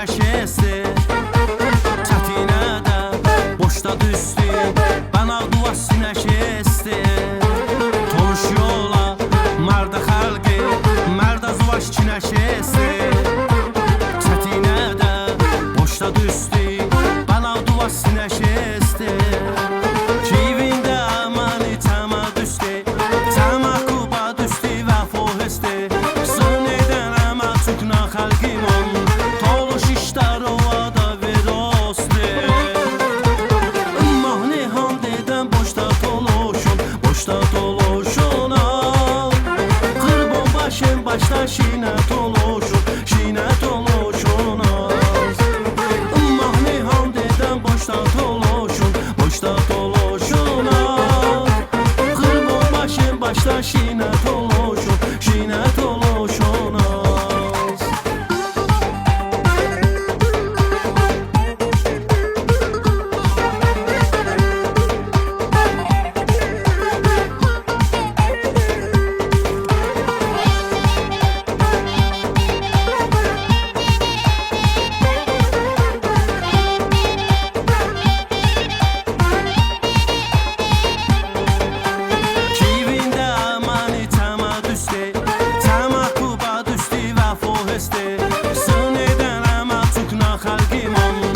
şesti Çətinədə boşda düşdü Bana duasına şesti Toluş yola marda xalqi Marda zuvaş kinə şesti Çətinədə boşda düşdü Bana duasına şesti Kivində amani tama düşdü Tama kuba düşdü və fohesti Sın edən ama tukna xalqimon Toluş işlər ovada verosti Mahni ham dedən boşda toluşun Boşda toluşuna Qırbon başın başda şinə toluşun Şinə toluşuna Mahni ham dedən boşda toluşun Boşda toluşuna Qırbon başın başda şinə toluşun Şinə toluşuna Kivində amani tama düşdü Tama kuba düşdü və fohesti Sın edən ama tukna xalqimon